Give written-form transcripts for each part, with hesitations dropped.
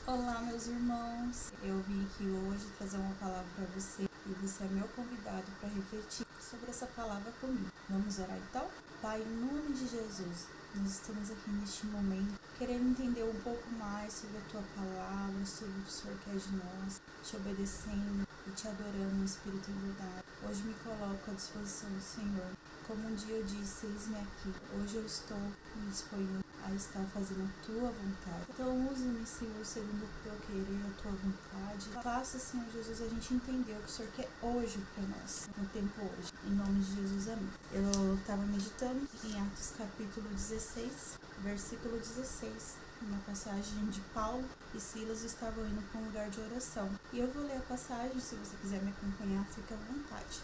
Olá, meus irmãos. Eu vim aqui hoje trazer uma palavra para você e você é meu convidado para refletir sobre essa palavra comigo. Vamos orar então? Pai, em nome de Jesus, nós estamos aqui neste momento querendo entender um pouco mais sobre a tua palavra, sobre o que o Senhor quer de nós, te obedecendo e te adorando em espírito e em verdade. Hoje me coloco à disposição do Senhor. Como um dia eu disse, eis-me aqui. Hoje eu estou me dispondo a estar fazendo a tua vontade. Então use-me, Senhor, segundo o teu querer, a tua vontade. Faça, Senhor Jesus, a gente entender o que o Senhor quer hoje para nós, no tempo hoje. Em nome de Jesus, amém. Eu estava meditando em Atos capítulo 16, versículo 16. Uma passagem de Paulo e Silas estavam indo para um lugar de oração. E eu vou ler a passagem, se você quiser me acompanhar, fica à vontade.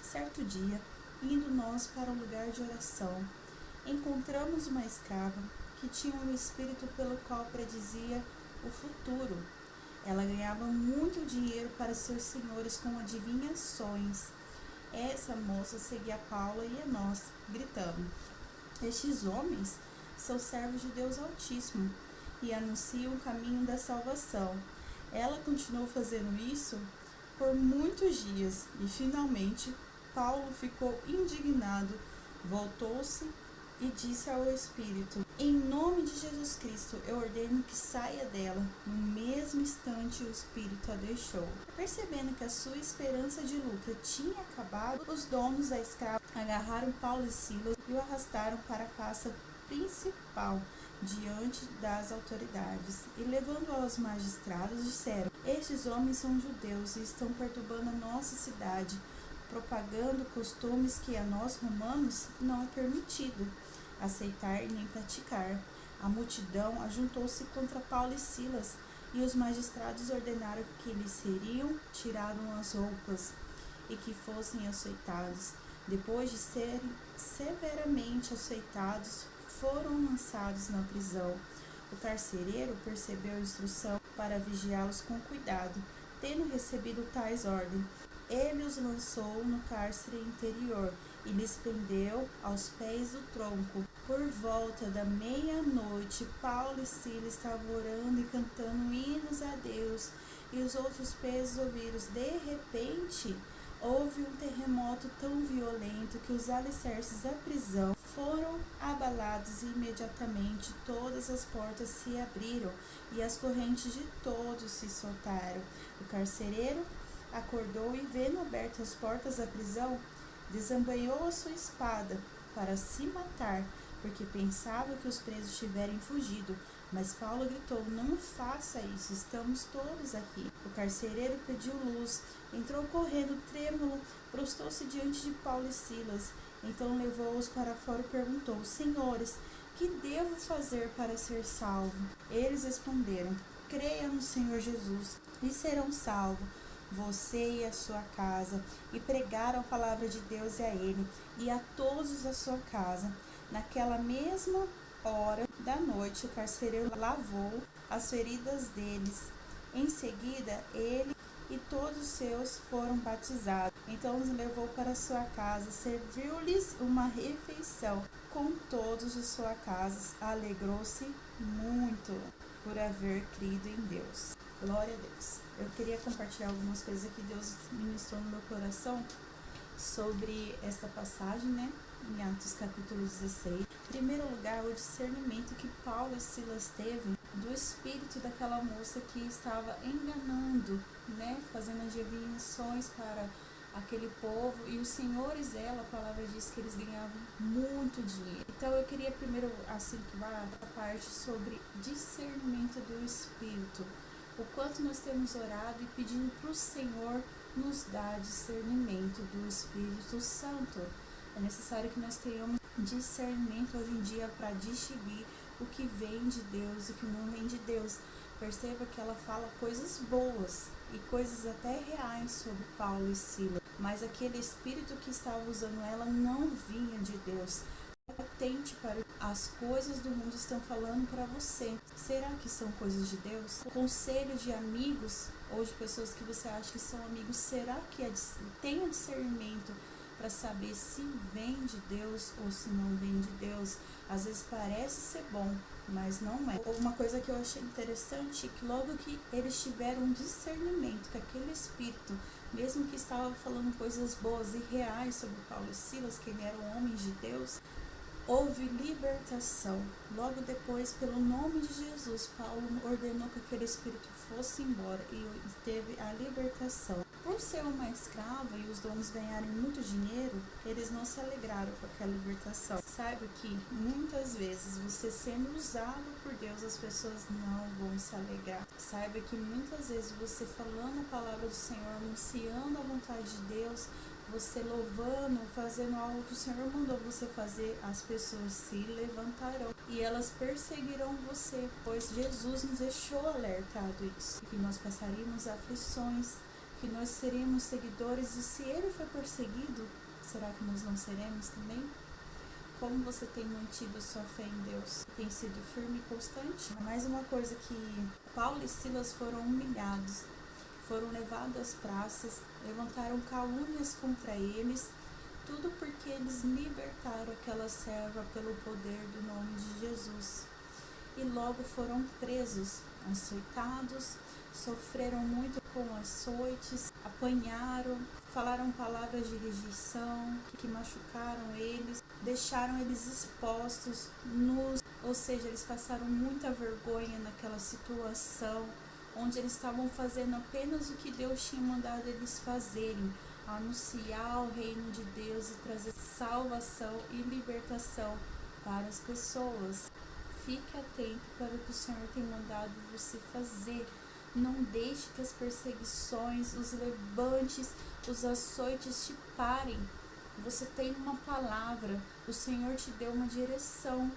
Certo dia, indo nós para um lugar de oração, encontramos uma escrava que tinha um espírito pelo qual predizia o futuro. Ela ganhava muito dinheiro para seus senhores com adivinhações. Essa moça seguia Paulo e a nós, gritando: estes homens são servos de Deus Altíssimo e anunciam o caminho da salvação. Ela continuou fazendo isso por muitos dias e finalmente Paulo ficou indignado, voltou-se e disse ao espírito: em nome de Jesus Cristo, eu ordeno que saia dela. No mesmo instante, o espírito a deixou. Percebendo que a sua esperança de lucro tinha acabado, os donos da escrava agarraram Paulo e Silas e o arrastaram para a praça principal diante das autoridades. E levando aos magistrados, disseram: estes homens são judeus e estão perturbando a nossa cidade, propagando costumes que a nós romanos não é permitido aceitar e nem praticar. A multidão ajuntou-se contra Paulo e Silas, e os magistrados ordenaram que lhes seriam tiradas as roupas e que fossem açoitados. Depois de serem severamente açoitados, foram lançados na prisão. O carcereiro percebeu a instrução para vigiá-los com cuidado. Tendo recebido tais ordens, ele os lançou no cárcere interior e lhes prendeu aos pés do tronco. Por volta da meia-noite, Paulo e Silas estavam orando e cantando hinos a Deus, e os outros presos ouviram. De repente, houve um terremoto tão violento que os alicerces da prisão foram abalados e imediatamente todas as portas se abriram e as correntes de todos se soltaram. O carcereiro acordou e, vendo abertas as portas da prisão, desembanhou a sua espada para se matar, porque pensava que os presos tiverem fugido. Mas Paulo gritou: não faça isso, estamos todos aqui. O carcereiro pediu luz, entrou correndo, trêmulo, prostou-se diante de Paulo e Silas. Então levou-os para fora e perguntou: senhores, que devo fazer para ser salvo? Eles responderam: creia no Senhor Jesus e serão salvos, você e a sua casa. E pregaram a palavra de Deus a ele e a todos da sua casa. Naquela mesma hora da noite, o carcereiro lavou as feridas deles. Em seguida, ele e todos os seus foram batizados. Então os levou para sua casa, serviu-lhes uma refeição com todos de sua casa. Alegrou-se muito por haver crido em Deus. Glória a Deus. Eu queria compartilhar algumas coisas que Deus ministrou no meu coração sobre essa passagem, né? Em Atos capítulo 16. Em primeiro lugar, o discernimento que Paulo e Silas teve do espírito daquela moça que estava enganando, né? Fazendo adivinhações para aquele povo, e os senhores dela, a palavra diz que eles ganhavam muito dinheiro. Então eu queria primeiro acentuar a parte sobre discernimento do espírito. O quanto nós temos orado e pedindo para o Senhor nos dar discernimento do Espírito Santo. É necessário que nós tenhamos discernimento hoje em dia para distinguir o que vem de Deus e o que não vem de Deus. Perceba que ela fala coisas boas e coisas até reais sobre Paulo e Silas, mas aquele espírito que estava usando ela não vinha de Deus. Atente para as coisas do mundo estão falando para você. Será que são coisas de Deus? Conselho de amigos ou de pessoas que você acha que são amigos, será que tem o discernimento para saber se vem de Deus ou se não vem de Deus? Às vezes parece ser bom, mas não é. Uma coisa que eu achei interessante é que logo que eles tiveram um discernimento que aquele espírito, mesmo que estava falando coisas boas e reais sobre Paulo e Silas, que eles eram homens de Deus, houve libertação. Logo depois, pelo nome de Jesus, Paulo ordenou que aquele espírito fosse embora e teve a libertação. Por ser uma escrava e os donos ganharem muito dinheiro, eles não se alegraram com aquela libertação. Saiba que muitas vezes você sendo usado por Deus, as pessoas não vão se alegrar. Saiba que muitas vezes você falando a palavra do Senhor, anunciando a vontade de Deus, você louvando, fazendo algo que o Senhor mandou você fazer, as pessoas se levantarão e elas perseguirão você, pois Jesus nos deixou alertado isso, que nós passaríamos aflições, que nós seremos seguidores, e se ele foi perseguido, será que nós não seremos também? Como você tem mantido a sua fé em Deus? Tem sido firme e constante? Mais uma coisa, que Paulo e Silas foram humilhados, foram levados às praças, levantaram calúnias contra eles, tudo porque eles libertaram aquela serva pelo poder do nome de Jesus. E logo foram presos, açoitados, sofreram muito com açoites, apanharam, falaram palavras de rejeição que machucaram eles, deixaram eles expostos, nus, ou seja, eles passaram muita vergonha naquela situação, onde eles estavam fazendo apenas o que Deus tinha mandado eles fazerem, anunciar o reino de Deus e trazer salvação e libertação para as pessoas. Fique atento para o que o Senhor tem mandado você fazer. Não deixe que as perseguições, os levantes, os açoites te parem. Você tem uma palavra, o Senhor te deu uma direção.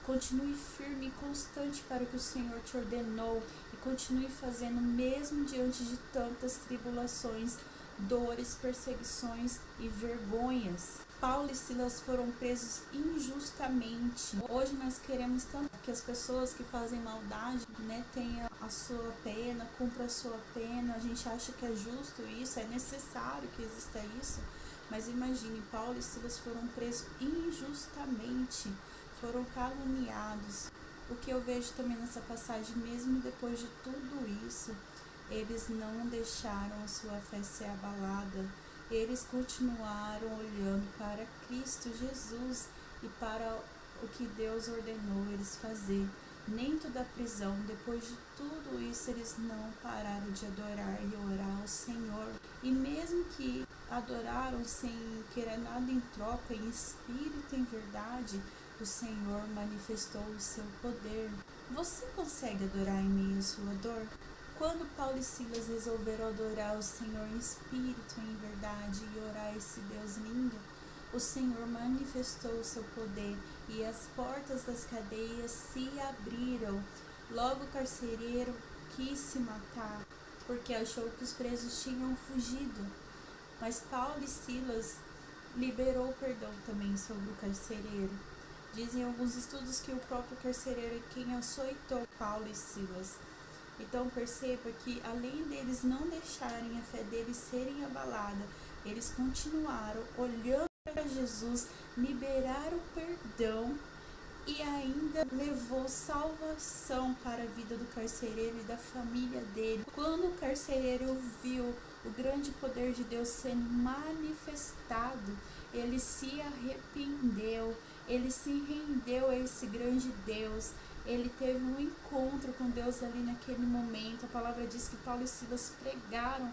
Continue firme e constante para o que o Senhor te ordenou e continue fazendo mesmo diante de tantas tribulações, dores, perseguições e vergonhas. Paulo e Silas foram presos injustamente. Hoje nós queremos tanto que as pessoas que fazem maldade, tenham a sua pena, cumpram a sua pena. A gente acha que é justo isso, é necessário que exista isso. Mas imagine, Paulo e Silas foram presos injustamente, foram caluniados. O que eu vejo também nessa passagem, mesmo depois de tudo isso, eles não deixaram a sua fé ser abalada. Eles continuaram olhando para Cristo Jesus e para o que Deus ordenou eles fazer. Dentro da prisão, depois de tudo isso, eles não pararam de adorar e orar ao Senhor. E mesmo que adoraram sem querer nada em troca, em espírito e em verdade, o Senhor manifestou o seu poder. Você consegue adorar em meio à sua dor? Quando Paulo e Silas resolveram adorar o Senhor em espírito e em verdade e orar a esse Deus lindo, o Senhor manifestou o seu poder e as portas das cadeias se abriram. Logo o carcereiro quis se matar, porque achou que os presos tinham fugido. Mas Paulo e Silas liberou perdão também sobre o carcereiro. Dizem alguns estudos que o próprio carcereiro é quem açoitou Paulo e Silas. Então perceba que além deles não deixarem a fé deles serem abalada, eles continuaram olhando para Jesus, liberaram perdão e ainda levou salvação para a vida do carcereiro e da família dele. Quando o carcereiro viu o grande poder de Deus sendo manifestado, ele se arrependeu, ele se rendeu a esse grande Deus. Ele teve um encontro com Deus ali naquele momento. A palavra diz que Paulo e Silas pregaram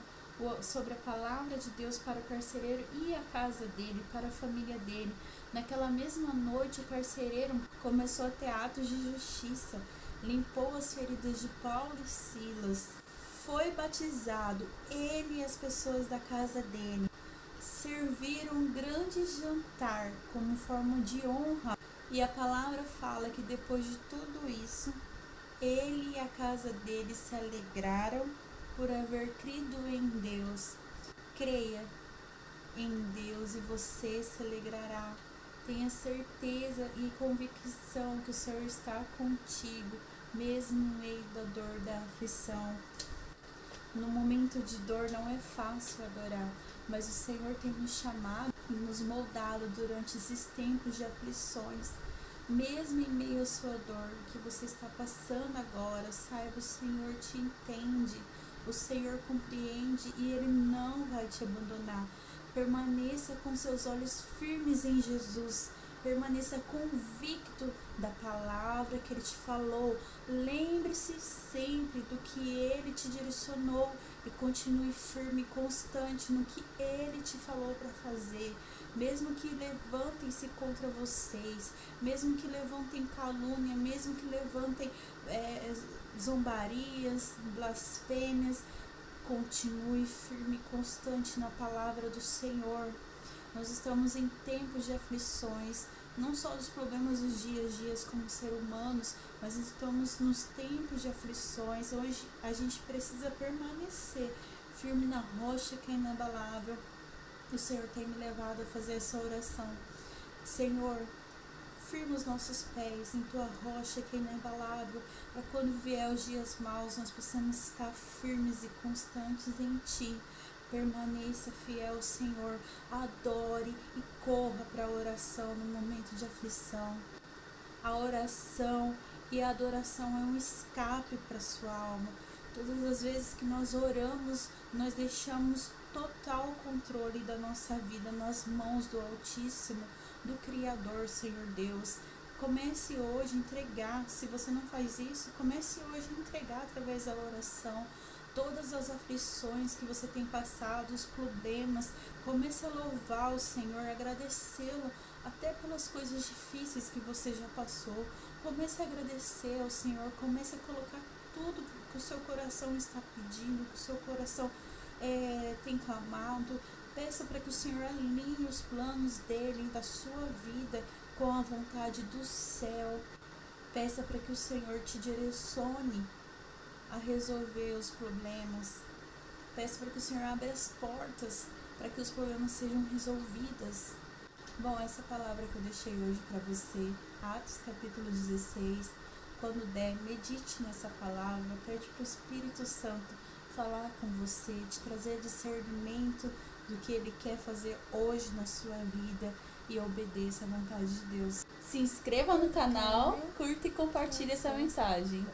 sobre a palavra de Deus para o carcereiro e a casa dele, para a família dele. Naquela mesma noite, o carcereiro começou a ter atos de justiça, limpou as feridas de Paulo e Silas, foi batizado, ele e as pessoas da casa dele. Serviram um grande jantar como forma de honra. E a palavra fala que depois de tudo isso, ele e a casa dele se alegraram por haver crido em Deus. Creia em Deus e você se alegrará. Tenha certeza e convicção que o Senhor está contigo, mesmo no meio da dor, da aflição. No momento de dor não é fácil adorar, mas o Senhor tem nos chamado e nos moldado durante esses tempos de aflições Mesmo em meio à sua dor, que você está passando agora, saiba, o Senhor te entende, o Senhor compreende e Ele não vai te abandonar. Permaneça com seus olhos firmes em Jesus. Permaneça convicto da palavra que Ele te falou. Lembre-se sempre do que Ele te direcionou e continue firme e constante no que Ele te falou para fazer. Mesmo que levantem-se contra vocês, mesmo que levantem calúnia, mesmo que levantem zombarias, blasfêmias, continue firme e constante na palavra do Senhor. Nós estamos em tempos de aflições, não só dos problemas dos dias a dias como seres humanos, mas estamos nos tempos de aflições. Hoje a gente precisa permanecer firme na rocha que é inabalável. O Senhor tem me levado a fazer essa oração. Senhor, firma os nossos pés em Tua rocha que é inabalável, para quando vier os dias maus, nós possamos estar firmes e constantes em Ti. Permaneça fiel, Senhor, adore e corra para a oração no momento de aflição. A oração e a adoração é um escape para a sua alma. Todas as vezes que nós oramos, nós deixamos total controle da nossa vida nas mãos do Altíssimo, do Criador, Senhor Deus. Comece hoje a entregar, se você não faz isso, comece hoje a entregar através da oração todas as aflições que você tem passado, os problemas. Comece a louvar o Senhor, agradecê-lo até pelas coisas difíceis que você já passou. Comece a agradecer ao Senhor, comece a colocar tudo que o seu coração está pedindo, que o seu coração tem clamado. Peça para que o Senhor alinhe os planos dele, da sua vida, com a vontade do céu. Peça para que o Senhor te direcione a resolver os problemas. Peça para que o Senhor abra as portas para que os problemas sejam resolvidos. Bom, essa palavra que eu deixei hoje para você, Atos capítulo 16, quando der, medite nessa palavra, pede para o Espírito Santo falar com você, te trazer discernimento do que Ele quer fazer hoje na sua vida e obedeça à vontade de Deus. Se inscreva no canal, curta e compartilhe essa mensagem.